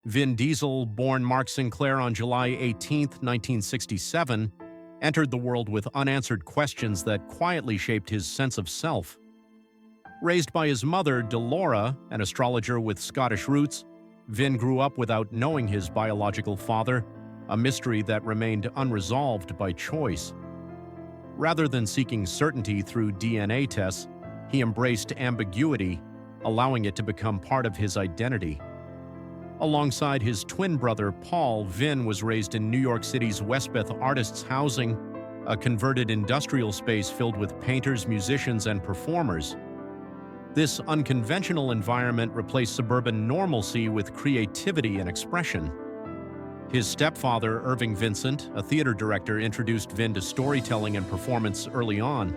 Vin Diesel, born Mark Sinclair on July 18, 1967, entered the world with unanswered questions that quietly shaped his sense of self. Raised by his mother, Delora, an astrologer with Scottish roots, Vin grew up without knowing his biological father, a mystery that remained unresolved by choice. Rather than seeking certainty through DNA tests, he embraced ambiguity, allowing it to become part of his identity. Alongside his twin brother, Paul, Vin was raised in New York City's Westbeth Artists Housing, a converted industrial space filled with painters, musicians, and performers. This unconventional environment replaced suburban normalcy with creativity and expression. His stepfather, Irving Vincent, a theater director, introduced Vin to storytelling and performance early on.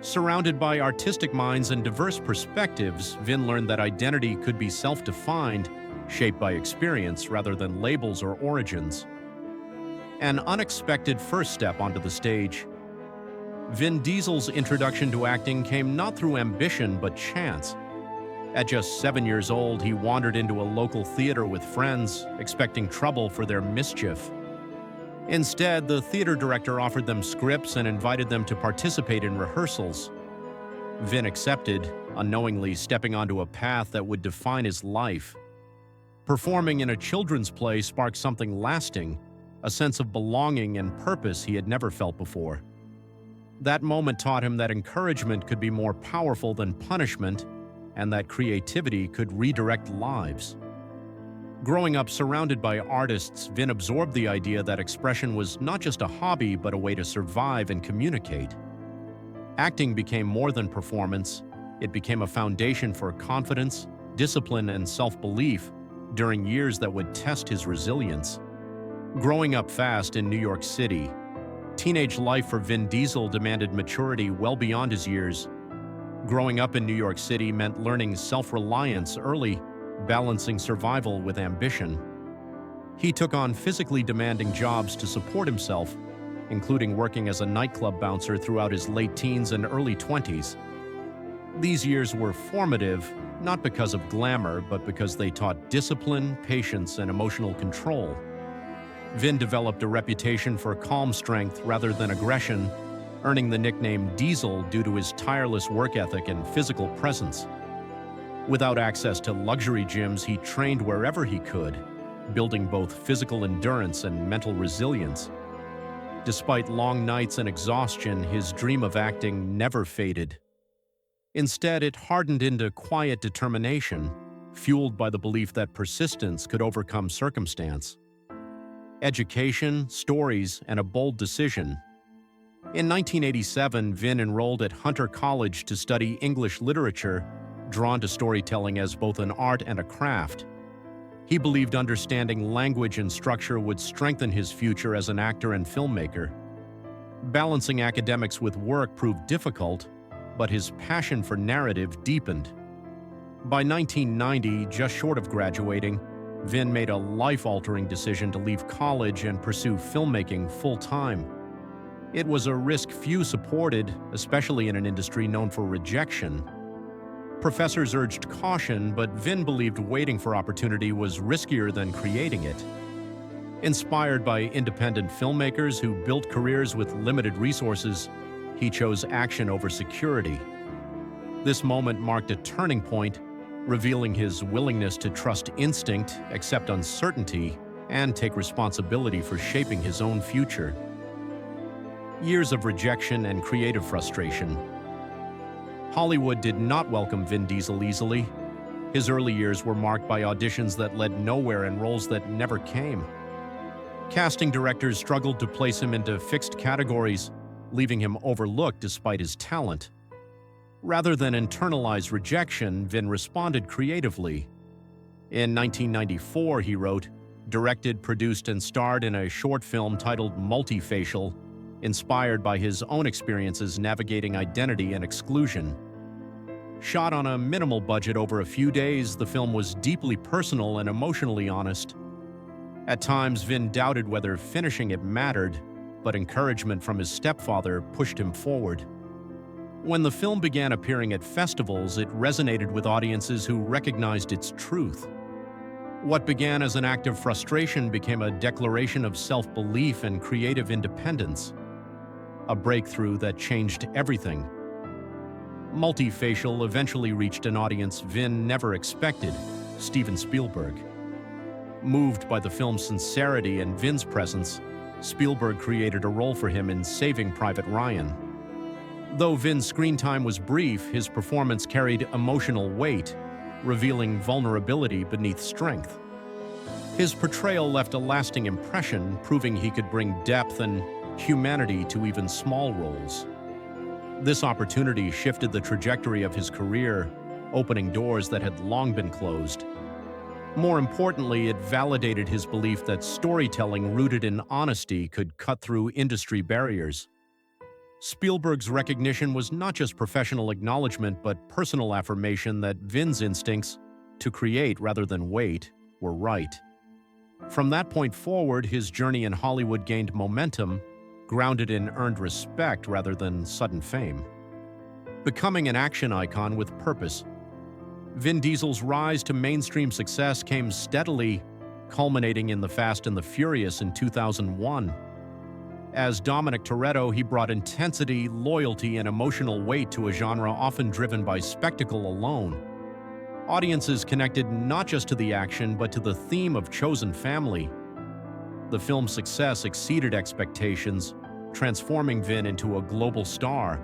Surrounded by artistic minds and diverse perspectives, Vin learned that identity could be self-defined, shaped by experience rather than labels or origins. An unexpected first step onto the stage. Vin Diesel's introduction to acting came not through ambition but chance. At just 7 years old, he wandered into a local theater with friends, expecting trouble for their mischief. Instead, the theater director offered them scripts and invited them to participate in rehearsals. Vin accepted, unknowingly stepping onto a path that would define his life. Performing in a children's play sparked something lasting, a sense of belonging and purpose he had never felt before. That moment taught him that encouragement could be more powerful than punishment, and that creativity could redirect lives. Growing up surrounded by artists, Vin absorbed the idea that expression was not just a hobby but a way to survive and communicate. Acting became more than performance. It became a foundation for confidence, discipline, and self-belief during years that would test his resilience. Growing up fast in New York City, teenage life for Vin Diesel demanded maturity well beyond his years. Growing up in New York City meant learning self-reliance early, balancing survival with ambition. He took on physically demanding jobs to support himself, including working as a nightclub bouncer throughout his late teens and early 20s. These years were formative, not because of glamour, but because they taught discipline, patience, and emotional control. Vin developed a reputation for calm strength rather than aggression, earning the nickname Diesel due to his tireless work ethic and physical presence. Without access to luxury gyms, he trained wherever he could, building both physical endurance and mental resilience. Despite long nights and exhaustion, his dream of acting never faded. Instead, it hardened into quiet determination, fueled by the belief that persistence could overcome circumstance. Education, stories, and a bold decision. In 1987, Vin enrolled at Hunter College to study English literature, drawn to storytelling as both an art and a craft. He believed understanding language and structure would strengthen his future as an actor and filmmaker. Balancing academics with work proved difficult, but his passion for narrative deepened. By 1990, just short of graduating, Vin made a life-altering decision to leave college and pursue filmmaking full-time. It was a risk few supported, especially in an industry known for rejection. Professors urged caution, but Vin believed waiting for opportunity was riskier than creating it. Inspired by independent filmmakers who built careers with limited resources, he chose action over security. This moment marked a turning point, revealing his willingness to trust instinct, accept uncertainty, and take responsibility for shaping his own future. Years of rejection and creative frustration. Hollywood did not welcome Vin Diesel easily. His early years were marked by auditions that led nowhere and roles that never came. Casting directors struggled to place him into fixed categories, leaving him overlooked despite his talent. Rather than internalize rejection, Vin responded creatively. In 1994, he wrote, directed, produced, and starred in a short film titled Multifacial, inspired by his own experiences navigating identity and exclusion. Shot on a minimal budget over a few days, the film was deeply personal and emotionally honest. At times, Vin doubted whether finishing it mattered, but encouragement from his stepfather pushed him forward. When the film began appearing at festivals, it resonated with audiences who recognized its truth. What began as an act of frustration became a declaration of self-belief and creative independence, a breakthrough that changed everything. Multifacial eventually reached an audience Vin never expected, Steven Spielberg. Moved by the film's sincerity and Vin's presence, Spielberg created a role for him in Saving Private Ryan. Though Vin's screen time was brief, his performance carried emotional weight, revealing vulnerability beneath strength. His portrayal left a lasting impression, proving he could bring depth and humanity to even small roles. This opportunity shifted the trajectory of his career, opening doors that had long been closed. More importantly, it validated his belief that storytelling rooted in honesty could cut through industry barriers. Spielberg's recognition was not just professional acknowledgement, but personal affirmation that Vin's instincts, to create rather than wait, were right. From that point forward, his journey in Hollywood gained momentum, grounded in earned respect rather than sudden fame. Becoming an action icon with purpose, Vin Diesel's rise to mainstream success came steadily, culminating in The Fast and the Furious in 2001. As Dominic Toretto, he brought intensity, loyalty, and emotional weight to a genre often driven by spectacle alone. Audiences connected not just to the action, but to the theme of chosen family. The film's success exceeded expectations, transforming Vin into a global star.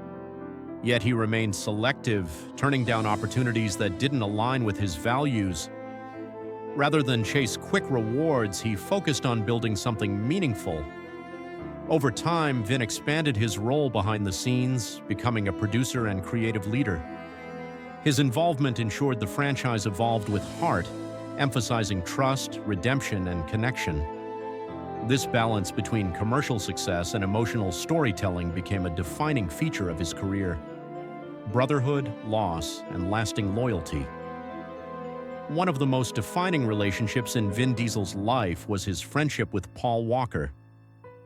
Yet he remained selective, turning down opportunities that didn't align with his values. Rather than chase quick rewards, he focused on building something meaningful. Over time, Vin expanded his role behind the scenes, becoming a producer and creative leader. His involvement ensured the franchise evolved with heart, emphasizing trust, redemption, and connection. This balance between commercial success and emotional storytelling became a defining feature of his career. Brotherhood, loss, and lasting loyalty. One of the most defining relationships in Vin Diesel's life was his friendship with Paul Walker.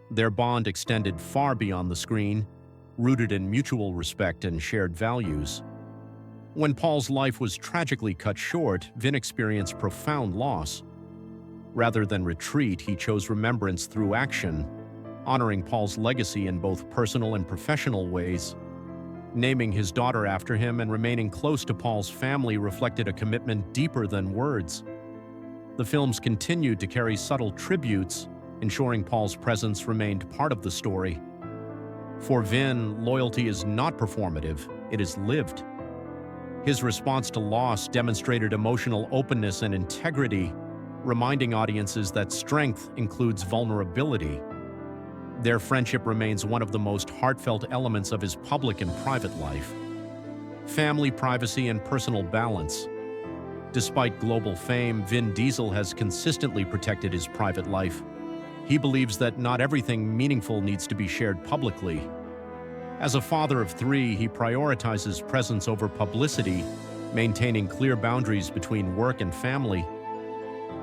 Their bond extended far beyond the screen, rooted in mutual respect and shared values. When Paul's life was tragically cut short, Vin experienced profound loss. Rather than retreat, he chose remembrance through action, honoring Paul's legacy in both personal and professional ways. Naming his daughter after him and remaining close to Paul's family reflected a commitment deeper than words. The films continued to carry subtle tributes, ensuring Paul's presence remained part of the story. For Vin, loyalty is not performative, it is lived. His response to loss demonstrated emotional openness and integrity, reminding audiences that strength includes vulnerability. Their friendship remains one of the most heartfelt elements of his public and private life. Family privacy and personal balance. Despite global fame, Vin Diesel has consistently protected his private life. He believes that not everything meaningful needs to be shared publicly. As a father of three, he prioritizes presence over publicity, maintaining clear boundaries between work and family.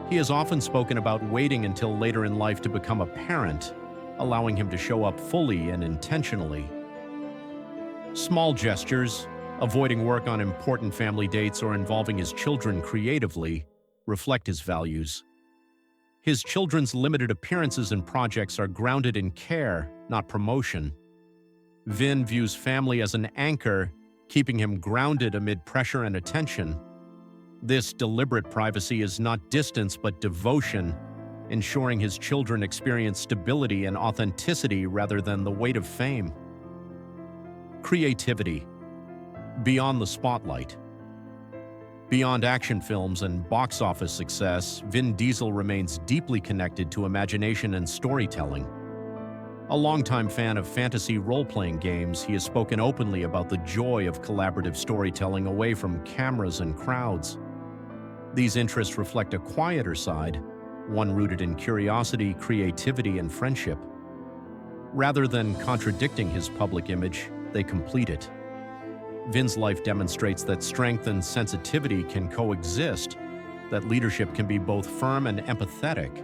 He has often spoken about waiting until later in life to become a parent, allowing him to show up fully and intentionally. Small gestures, avoiding work on important family dates or involving his children creatively, reflect his values. His children's limited appearances and projects are grounded in care, not promotion. Vin views family as an anchor, keeping him grounded amid pressure and attention. This deliberate privacy is not distance but devotion, ensuring his children experience stability and authenticity rather than the weight of fame. Creativity. Beyond the spotlight. Beyond action films and box office success, Vin Diesel remains deeply connected to imagination and storytelling. A longtime fan of fantasy role-playing games, he has spoken openly about the joy of collaborative storytelling away from cameras and crowds. These interests reflect a quieter side, one rooted in curiosity, creativity, and friendship. Rather than contradicting his public image, they complete it. Vin's life demonstrates that strength and sensitivity can coexist, that leadership can be both firm and empathetic.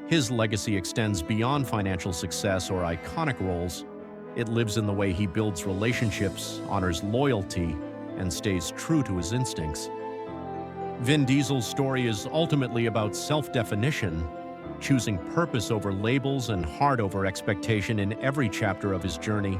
His legacy extends beyond financial success or iconic roles. It lives in the way he builds relationships, honors loyalty, and stays true to his instincts. Vin Diesel's story is ultimately about self-definition, choosing purpose over labels and heart over expectation in every chapter of his journey.